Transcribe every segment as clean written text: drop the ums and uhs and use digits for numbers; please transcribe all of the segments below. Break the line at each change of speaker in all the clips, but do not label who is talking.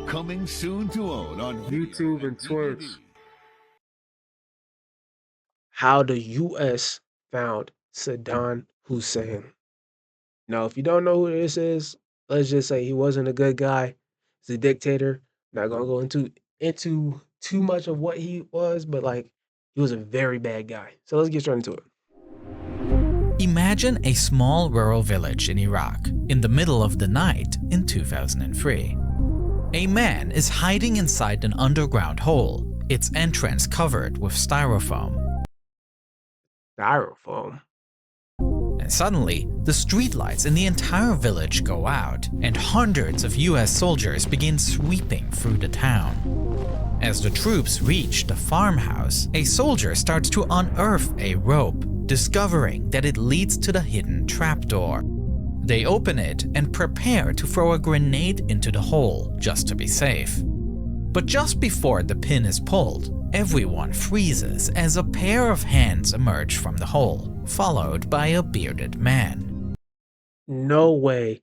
Coming soon to own on
YouTube and Twitch. How the U.S. found Saddam Hussein. Now, if you don't know who this is, let's just say he wasn't a good guy. He's a dictator. Not gonna go into too much of what he was, but like he was a very bad guy. So let's get straight into it.
Imagine a small rural village in Iraq in the middle of the night in 2003. A man is hiding inside an underground hole, its entrance covered with styrofoam.
Styrofoam.
And suddenly, the streetlights in the entire village go out, and hundreds of US soldiers begin sweeping through the town. As the troops reach the farmhouse, a soldier starts to unearth a rope, discovering that it leads to the hidden trapdoor. They open it and prepare to throw a grenade into the hole, just to be safe. But just before the pin is pulled, everyone freezes as a pair of hands emerge from the hole, followed by a bearded man.
No way.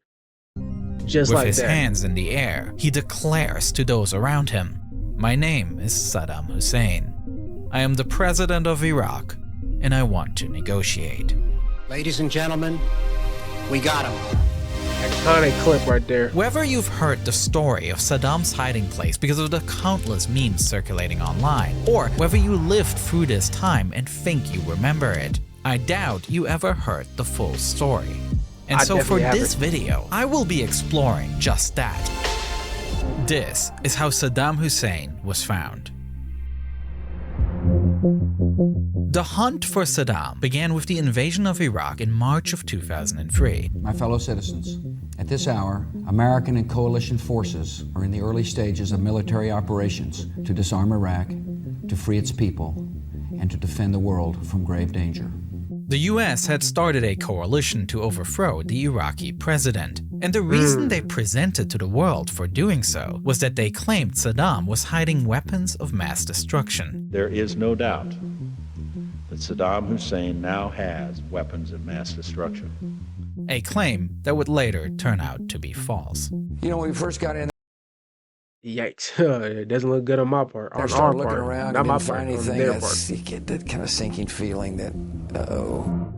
Just
With
like
his
that.
hands in the air, he declares to those around him, "My name is Saddam Hussein. I am the president of Iraq, and I want to negotiate."
Ladies and gentlemen, we got him.
Iconic clip right there.
Whether you've heard the story of Saddam's hiding place because of the countless memes circulating online, or whether you lived through this time and think you remember it, I doubt you ever heard the full story. And so for this video, I will be exploring just that. This is how Saddam Hussein was found. The hunt for Saddam began with the invasion of Iraq in March of 2003.
My fellow citizens, at this hour, American and coalition forces are in the early stages of military operations to disarm Iraq, to free its people, and to defend the world from grave danger.
The US had started a coalition to overthrow the Iraqi president, and the reason they presented to the world for doing so was that they claimed Saddam was hiding weapons of mass destruction.
There is no doubt that Saddam Hussein now has weapons of mass destruction.
A claim that would later turn out to be false.
You know, when we first got in,
Yikes. It doesn't look good on my part.
I
On
started
our
looking
part.
around
Not
and
my
didn't
part,
find
on
anything.
their
That's,
part.
you get that kind of sinking feeling that, uh-oh.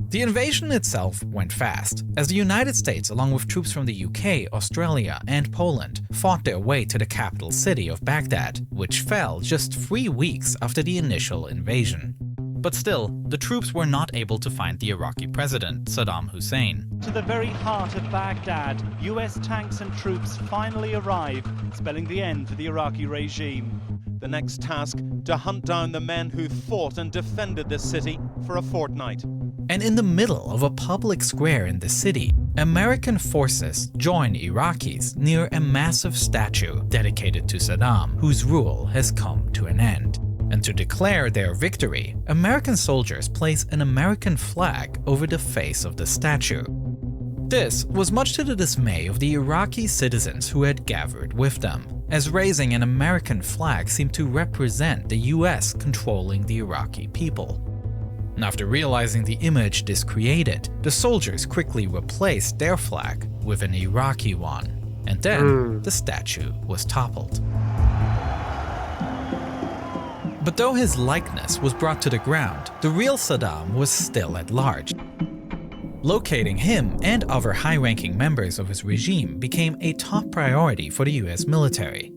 The invasion itself went fast, as the United States, along with troops from the UK, Australia, and Poland, fought their way to the capital city of Baghdad, which fell just 3 weeks after the initial invasion. But still, the troops were not able to find the Iraqi president, Saddam Hussein.
To the very heart of Baghdad, US tanks and troops finally arrive, spelling the end for the Iraqi regime.
The next task, to hunt down the men who fought and defended this city for a fortnight.
And in the middle of a public square in the city, American forces join Iraqis near a massive statue dedicated to Saddam, whose rule has come to an end. And to declare their victory, American soldiers place an American flag over the face of the statue. This was much to the dismay of the Iraqi citizens who had gathered with them, as raising an American flag seemed to represent the US controlling the Iraqi people. And after realizing the image this created, the soldiers quickly replaced their flag with an Iraqi one, and then the statue was toppled. But though his likeness was brought to the ground, the real Saddam was still at large. Locating him and other high-ranking members of his regime became a top priority for the US military.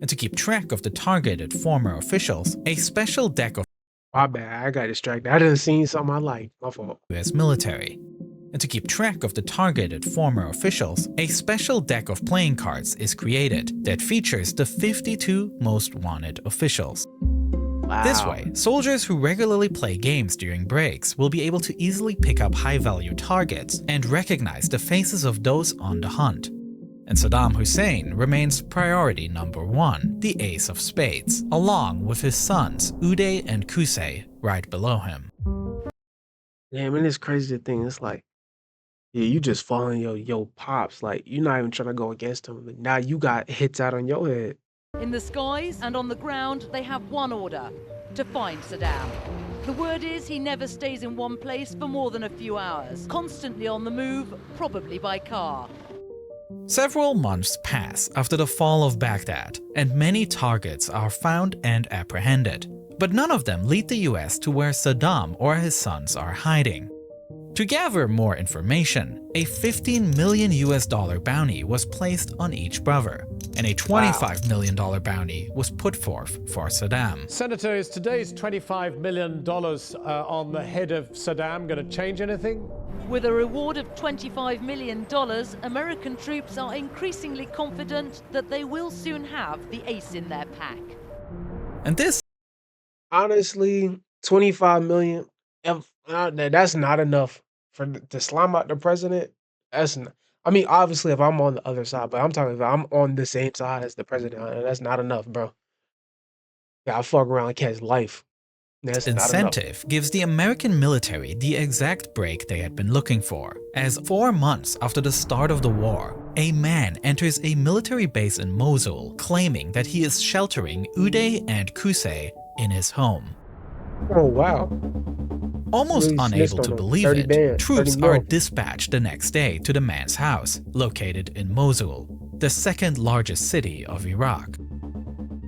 And to keep track of the targeted former officials, a special deck of
My bad. I got distracted. I didn't see something I liked. My fault.
US military. And to keep track of the targeted former officials, a special deck of playing cards is created that features the 52 most wanted officials.
Wow.
This way, soldiers who regularly play games during breaks will be able to easily pick up high-value targets and recognize the faces of those on the hunt. And Saddam Hussein remains priority number 1, the ace of spades, along with his sons Uday and Qusay right below him.
Damn, and it's crazy to think. It's like, yeah, you just following your pops. Like, you're not even trying to go against him. But now you got hits out on your head.
In the skies and on the ground, they have one order: to find Saddam. The word is he never stays in one place for more than a few hours, constantly on the move, probably by car.
Several months pass after the fall of Baghdad, and many targets are found and apprehended. But none of them lead the US to where Saddam or his sons are hiding. To gather more information, a $15 million bounty was placed on each brother, and a $25 million bounty was put forth for Saddam.
Senator, is today's $25 million on the head of Saddam going to change anything?
With a reward of $25 million, American troops are increasingly confident that they will soon have the ace in their pack.
And this,
Honestly, 25 million, that's not enough to slime out the president. That's not, I mean, obviously, if I'm on the other side, but I'm talking if I'm on the same side as the president, that's not enough, bro. Gotta fuck around and catch life. That's not enough.
incentive gives the American military the exact break they had been looking for, as 4 months after the start of the war, a man enters a military base in Mosul claiming that he is sheltering Uday and Qusay in his home.
Oh, wow.
Almost
Really
unable
snitched
to
on him.
believe
30
it,
bands,
troops
30
are
mil.
dispatched the next day to the man's house, located in Mosul, the second largest city of Iraq.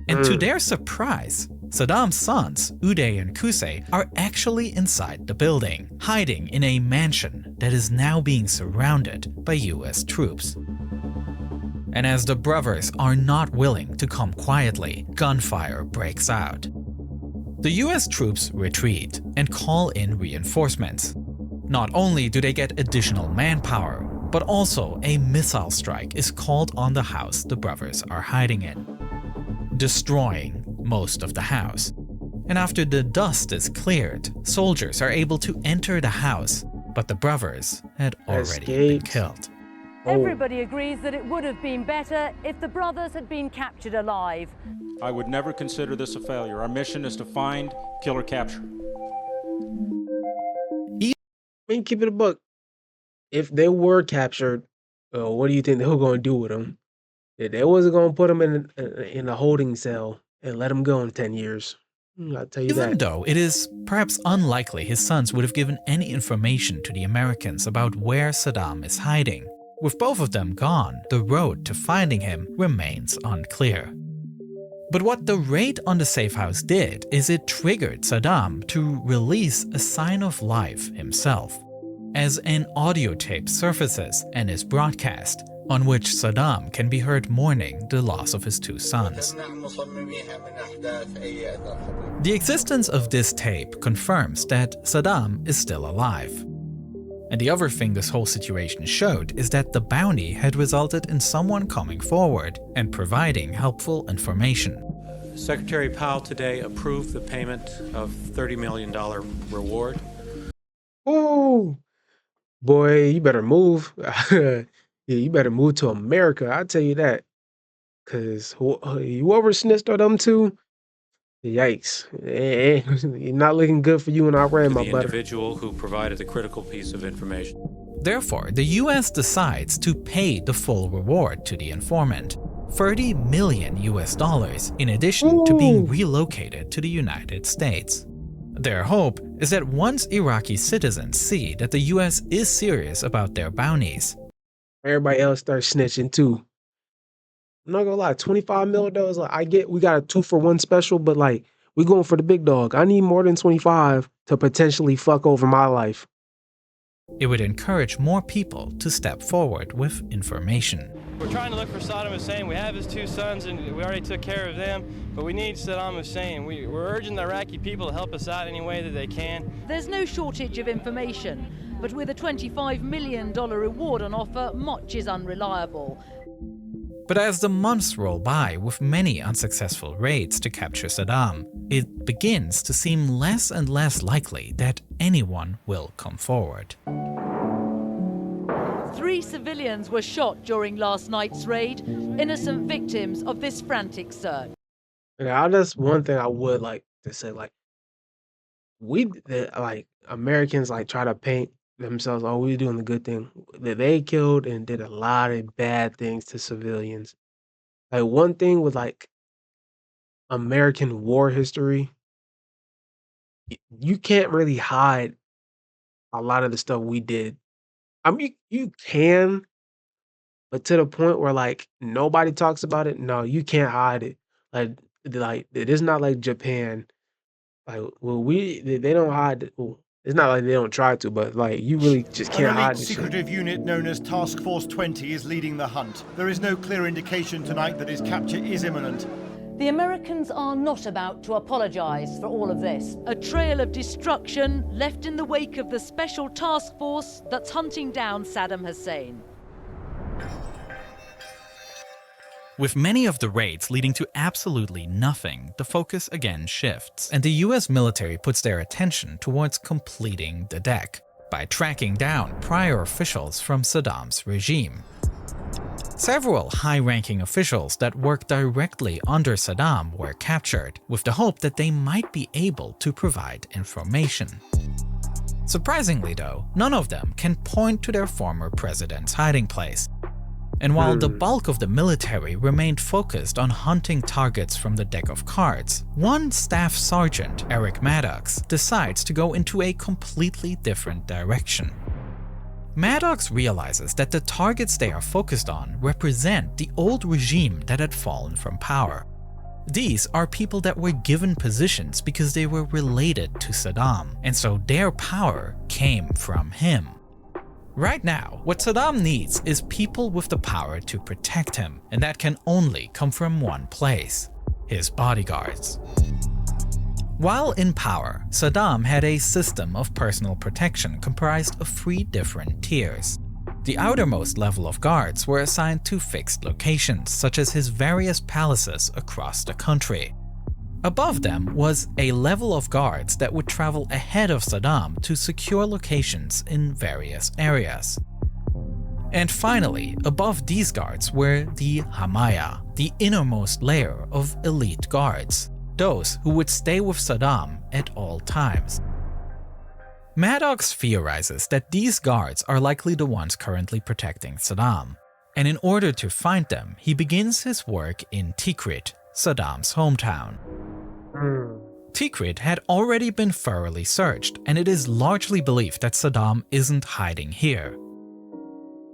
And to their surprise, Saddam's sons, Uday and Qusay, are actually inside the building, hiding in a mansion that is now being surrounded by US troops. And as the brothers are not willing to come quietly, gunfire breaks out. The US troops retreat and call in reinforcements. Not only do they get additional manpower, but also a missile strike is called on the house the brothers are hiding in, destroying most of the house. And after the dust is cleared, soldiers are able to enter the house, but the brothers had already been killed.
Everybody agrees that it would have been better if the brothers had been captured alive.
I would never consider this a failure. Our mission is to find, kill, or capture.
I mean, keep it a buck. If they were captured, what do you think they were going to do with them? They wasn't going to put them in a holding cell and let them go in 10 years. I'll tell you
Even
that.
though it is perhaps unlikely his sons would have given any information to the Americans about where Saddam is hiding, with both of them gone, the road to finding him remains unclear. But what the raid on the safe house did is it triggered Saddam to release a sign of life himself, as an audio tape surfaces and is broadcast, on which Saddam can be heard mourning the loss of his 2 sons. The existence of this tape confirms that Saddam is still alive. And the other thing this whole situation showed is that the bounty had resulted in someone coming forward and providing helpful information.
Secretary Powell today approved the payment of $30 million reward.
Ooh, boy, you better move. Yeah, you better move to America. I'll tell you that. Because whoever snitched on them two, yikes. You're not looking good for you in Iran, my
The
brother.
individual who provided the critical piece of information.
Therefore, the US decides to pay the full reward to the informant, $30 million in addition to being relocated to the United States. Their hope is that once Iraqi citizens see that the US is serious about their bounties,
Everybody else starts snitching too. I'm not gonna lie, $25 million. Like, I get we got a 2-for-1 special, but like we going for the big dog. I need more than 25 to potentially fuck over my life.
it would encourage more people to step forward with information.
We're trying to look for Saddam Hussein. We have his 2 sons and we already took care of them, but we need Saddam Hussein. We're urging the Iraqi people to help us out any way that they can.
There's no shortage of information, but with a $25 million reward on offer, much is unreliable.
But as the months roll by with many unsuccessful raids to capture Saddam, it begins to seem less and less likely that anyone will come forward.
3 civilians were shot during last night's raid, innocent victims of this frantic search.
Yeah, that's one thing I would like to say. Like like Americans like try to paint themselves, oh, we're doing the good thing. That they killed and did a lot of bad things to civilians. Like one thing with like American war history, you can't really hide a lot of the stuff we did. I mean, you can, but to the point where like nobody talks about it. No, you can't hide it. Like it is not like Japan. Like well, they don't hide it. Well, it's not like they don't try to, but like you really just
An
can't
elite
hide this shit.
secretive unit known as Task Force 20 is leading the hunt. There is no clear indication tonight that his capture is imminent.
The Americans are not about to apologise for all of this.
A trail of destruction left in the wake of the special task force that's hunting down Saddam Hussein.
With many of the raids leading to absolutely nothing, the focus again shifts, and the US military puts their attention towards completing the deck by tracking down prior officials from Saddam's regime. Several high-ranking officials that worked directly under Saddam were captured, with the hope that they might be able to provide information. Surprisingly though, none of them can point to their former president's hiding place. And while the bulk of the military remained focused on hunting targets from the deck of cards, one staff sergeant, Eric Maddox, decides to go into a completely different direction. Maddox realizes that the targets they are focused on represent the old regime that had fallen from power. These are people that were given positions because they were related to Saddam, and so their power came from him. Right now, what Saddam needs is people with the power to protect him, and that can only come from one place: his bodyguards. While in power, Saddam had a system of personal protection comprised of 3 different tiers. The outermost level of guards were assigned to fixed locations, such as his various palaces across the country. Above them was a level of guards that would travel ahead of Saddam to secure locations in various areas. And finally, above these guards were the Hamaya, the innermost layer of elite guards, those who would stay with Saddam at all times. Maddox theorizes that these guards are likely the ones currently protecting Saddam, and in order to find them, he begins his work in Tikrit, Saddam's hometown. Tikrit had already been thoroughly searched, and it is largely believed that Saddam isn't hiding here.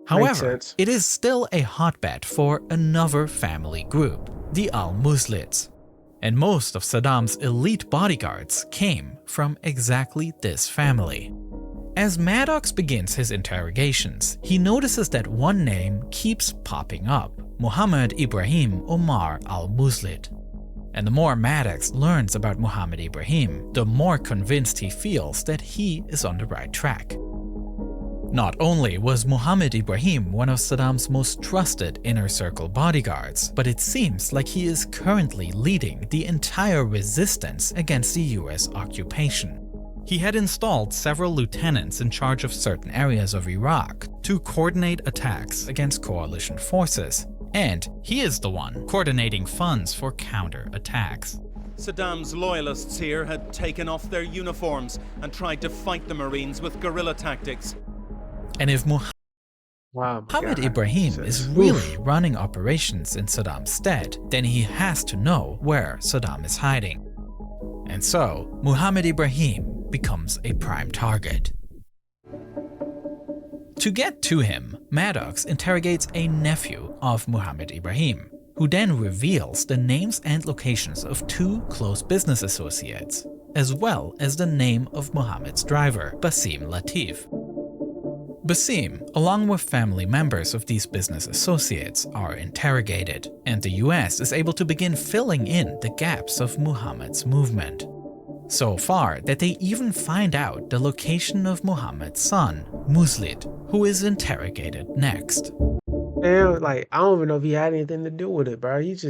However, it is still a hotbed for another family group, the Al-Muslids, and most of Saddam's elite bodyguards came from exactly this family. As Maddox begins his interrogations, he notices that one name keeps popping up: Muhammad Ibrahim Omar al-Muslid. And the more Maddox learns about Muhammad Ibrahim, the more convinced he feels that he is on the right track. Not only was Muhammad Ibrahim one of Saddam's most trusted inner circle bodyguards, but it seems like he is currently leading the entire resistance against the US occupation. He had installed several lieutenants in charge of certain areas of Iraq to coordinate attacks against coalition forces, and he is the one coordinating funds for counter-attacks.
Saddam's loyalists here had taken off their uniforms and tried to fight the Marines with guerrilla tactics.
And if Muhammad Ibrahim is really running operations in Saddam's stead, then he has to know where Saddam is hiding. And so, Muhammad Ibrahim becomes a prime target. To get to him, Maddox interrogates a nephew of Muhammad Ibrahim, who then reveals the names and locations of 2 close business associates, as well as the name of Muhammad's driver, Basim Latif. Basim, along with family members of these business associates, are interrogated, and the US is able to begin filling in the gaps of Muhammad's movement. So far that they even find out the location of Muhammad's son, Muslid, who is interrogated next.
Man, like, I don't even know if he had anything to do with it, bro. He's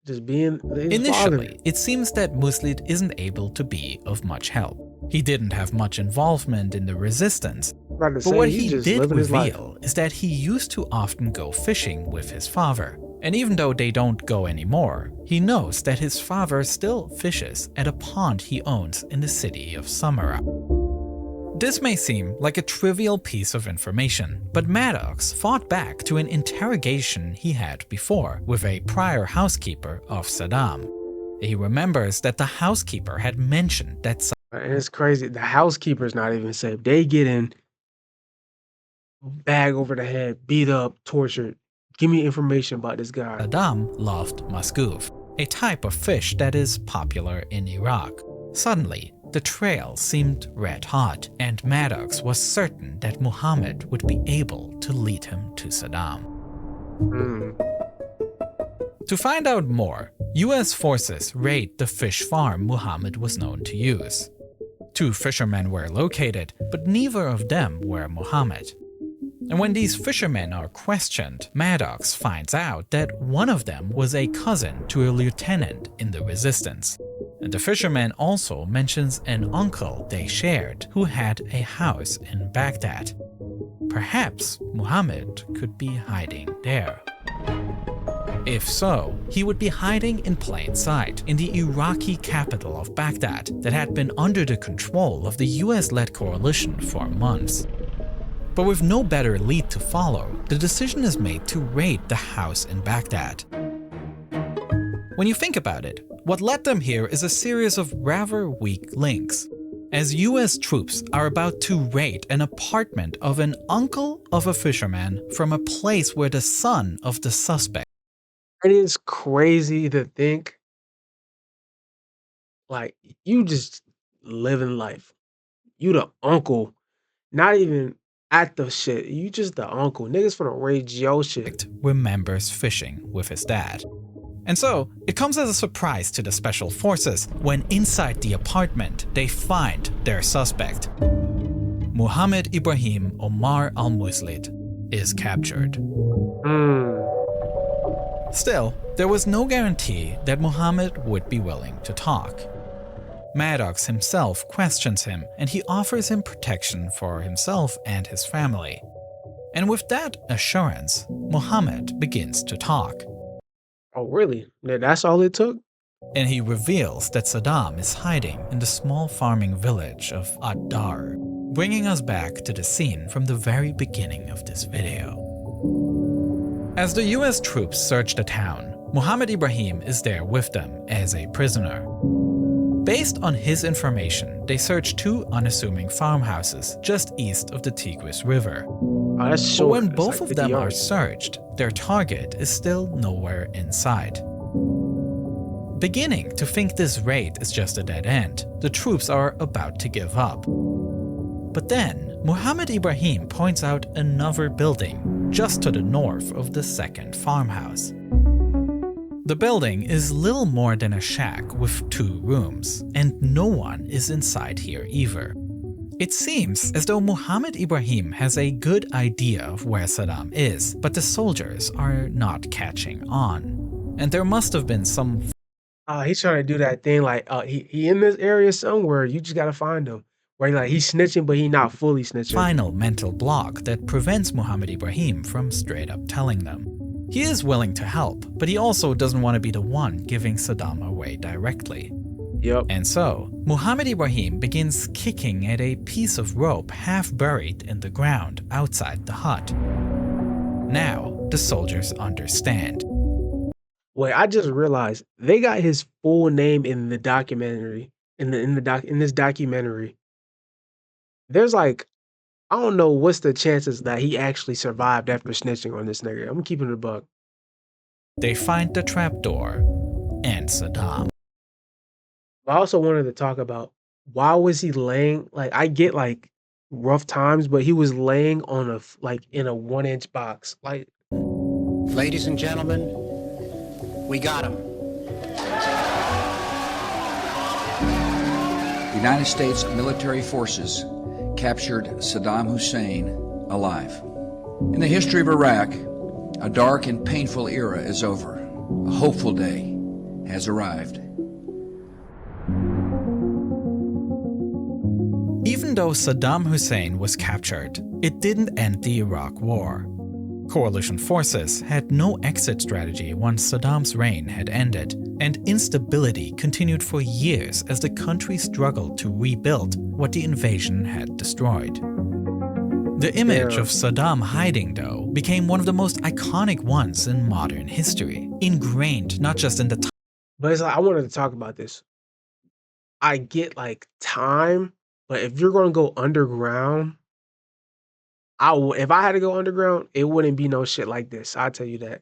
just being his
Initially,
father.
it seems that Muslid isn't able to be of much help. He didn't have much involvement in the resistance, but what he did reveal is that he used to often go fishing with his father. And even though they don't go anymore, he knows that his father still fishes at a pond he owns in the city of Samarra. This may seem like a trivial piece of information, but Maddox fought back to an interrogation he had before with a prior housekeeper of Saddam. He remembers that the housekeeper had mentioned that
And it's crazy. The housekeeper's not even safe. They get in, bag over the head, beat up, tortured, Give me information about this guy.
Saddam loved musgoof, a type of fish that is popular in Iraq. Suddenly, the trail seemed red hot, and Maddox was certain that Muhammad would be able to lead him to Saddam. To find out more, US forces raid the fish farm Muhammad was known to use. 2 fishermen were located, but neither of them were Muhammad. And when these fishermen are questioned, Maddox finds out that one of them was a cousin to a lieutenant in the resistance. And the fisherman also mentions an uncle they shared who had a house in Baghdad. Perhaps Muhammad could be hiding there. If so, he would be hiding in plain sight in the Iraqi capital of Baghdad that had been under the control of the US-led coalition for months. But with no better lead to follow, the decision is made to raid the house in Baghdad. When you think about it, what led them here is a series of rather weak links. As US troops are about to raid an apartment of an uncle of a fisherman from a place where the son of the suspect.
It is crazy to think, like, you just living life. You the uncle, not even at the shit. You just the uncle. Niggas finna raid your shit.
Remembers fishing with his dad. And so, it comes as a surprise to the special forces when inside the apartment they find their suspect. Muhammad Ibrahim Omar al-Muslid is captured. Still, there was no guarantee that Muhammad would be willing to talk. Maddox himself questions him, and he offers him protection for himself and his family. And with that assurance, Muhammad begins to talk.
Oh, really? That's all it took?
And he reveals that Saddam is hiding in the small farming village of Ad-Dar, bringing us back to the scene from the very beginning of this video. As the US troops search the town, Muhammad Ibrahim is there with them as a prisoner. Based on his information, they search 2 unassuming farmhouses just east of the Tigris River. But when both of them are searched, their target is still nowhere in sight. Beginning to think this raid is just a dead end, the troops are about to give up. But then, Muhammad Ibrahim points out another building just to the north of the second farmhouse. The building is little more than a shack with 2 rooms, and no one is inside here either. It seems as though Muhammad Ibrahim has a good idea of where Saddam is, but the soldiers are not catching on. And there must have been some...
He's trying to do that thing like, he in this area somewhere, you just gotta find him. Where he's snitching, but he's not fully snitching.
Final mental block that prevents Muhammad Ibrahim from straight up telling them. He is willing to help, but he also doesn't want to be the one giving Saddam away directly.
Yep.
And so, Muhammad Ibrahim begins kicking at a piece of rope half buried in the ground outside the hut. Now, the soldiers understand.
Wait, I just realized they got his full name in the documentary. In this documentary. There's like, I don't know what's the chances that he actually survived after snitching on this nigga. I'm keeping it a buck.
They find the trapdoor and Saddam.
I also wanted to talk about why was he laying, like, I get like rough times, but he was laying on in a 1-inch box. Like,
ladies and gentlemen, we got him.
United States military forces captured Saddam Hussein alive. In the history of Iraq, a dark and painful era is over. A hopeful day has arrived.
Even though Saddam Hussein was captured, it didn't end the Iraq War. Coalition forces had no exit strategy once Saddam's reign had ended, and instability continued for years as the country struggled to rebuild what the invasion had destroyed. The image of Saddam hiding, though, became one of the most iconic ones in modern history, ingrained not just in the time.
But it's like, I wanted to talk about this. I get like time, but if you're going to go underground, If I had to go underground, it wouldn't be no shit like this. I'll tell you that.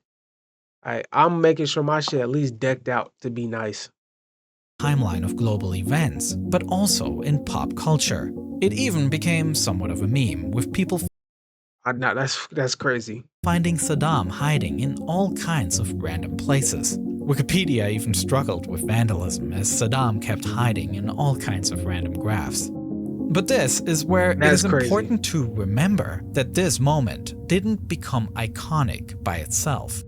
I'm making sure my shit at least decked out to be nice.
Timeline of global events, but also in pop culture. It even became somewhat of a meme, with people
that's crazy.
Finding Saddam hiding in all kinds of random places. Wikipedia even struggled with vandalism, as Saddam kept hiding in all kinds of random graphs. But this is where it is important to remember that this moment didn't become iconic by itself.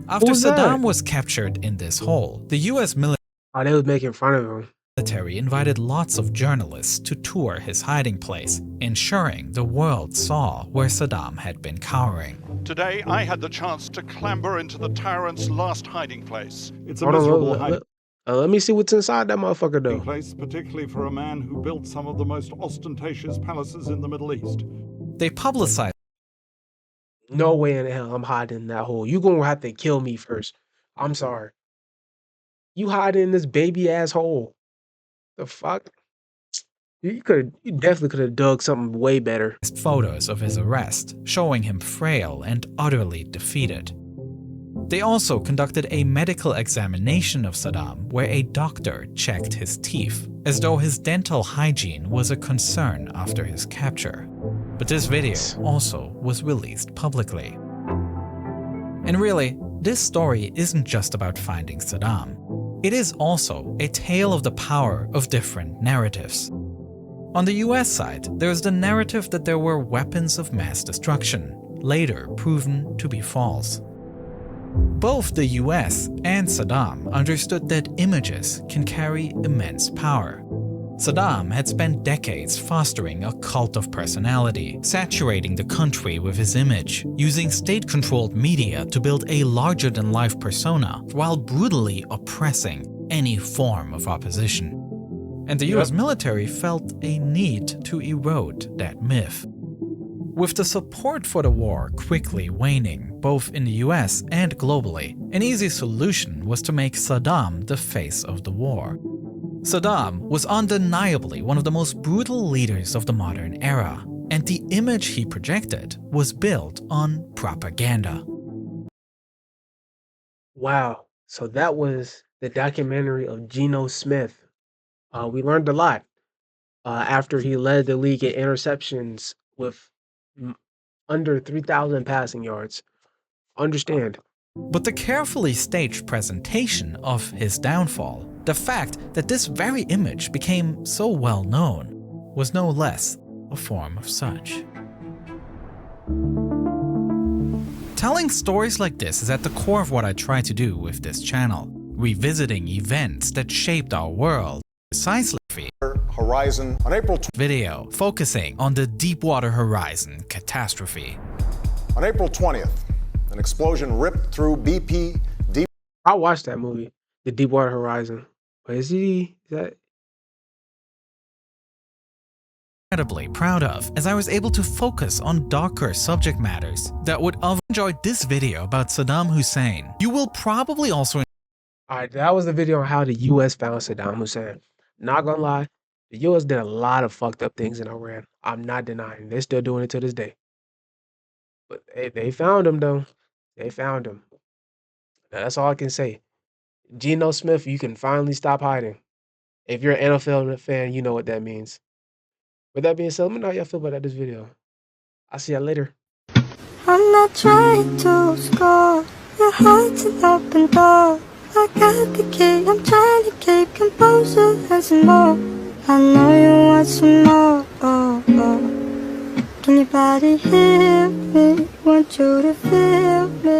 After Saddam was captured in this hole, the US military
they was making fun of him.
Invited lots of journalists to tour his hiding place, ensuring the world saw where Saddam had been cowering.
Today, I had the chance to clamber into the tyrant's last hiding place.
It's a miserable hiding let me see what's inside that motherfucker, though.
Place, particularly for a man who built some of the most ostentatious palaces in the Middle East.
They publicized.
No way in hell I'm hiding in that hole. You gonna have to kill me first. I'm sorry. You hiding in this baby ass hole. The fuck? You definitely could have dug something way better.
Photos of his arrest, showing him frail and utterly defeated. They also conducted a medical examination of Saddam, where a doctor checked his teeth, as though his dental hygiene was a concern after his capture. But this video also was released publicly. And really, this story isn't just about finding Saddam. It is also a tale of the power of different narratives. On the US side, there's the narrative that there were weapons of mass destruction, later proven to be false. Both the US and Saddam understood that images can carry immense power. Saddam had spent decades fostering a cult of personality, saturating the country with his image, using state-controlled media to build a larger-than-life persona while brutally oppressing any form of opposition. And the US military felt a need to erode that myth. With the support for the war quickly waning, both in the US and globally, an easy solution was to make Saddam the face of the war. Saddam was undeniably one of the most brutal leaders of the modern era, and the image he projected was built on propaganda.
Wow, so that was the documentary of Geno Smith. We learned a lot after he led the league in interceptions with under 3,000 passing yards. Understand.
But the carefully staged presentation of his downfall, the fact that this very image became so well known, was no less a form of such. Telling stories like this is at the core of what I try to do with this channel, revisiting events that shaped our world. Precisely
Horizon on April
video focusing on the Deepwater Horizon catastrophe.
On April 20th, an explosion ripped through BP Deep.
I watched that movie, The Deepwater Horizon. But is that
Incredibly proud of, as I was able to focus on darker subject matters that would have enjoyed this video about Saddam Hussein. You will probably also.
Alright, that was the video on how the US found Saddam Hussein. Not gonna lie, the US did a lot of fucked up things in Iran. I'm not denying. They're still doing it to this day. But they found him though. They found him. That's all I can say. Geno Smith, you can finally stop hiding. If you're an NFL fan, you know what that means. With that being said, let me know how y'all feel about this video. I'll see y'all later.
I'm not trying to score. Your heart's an open door. I got the key. I'm trying to keep composure and some more. I know you want some more. Oh, oh. Can your body hear me? Want you to feel me?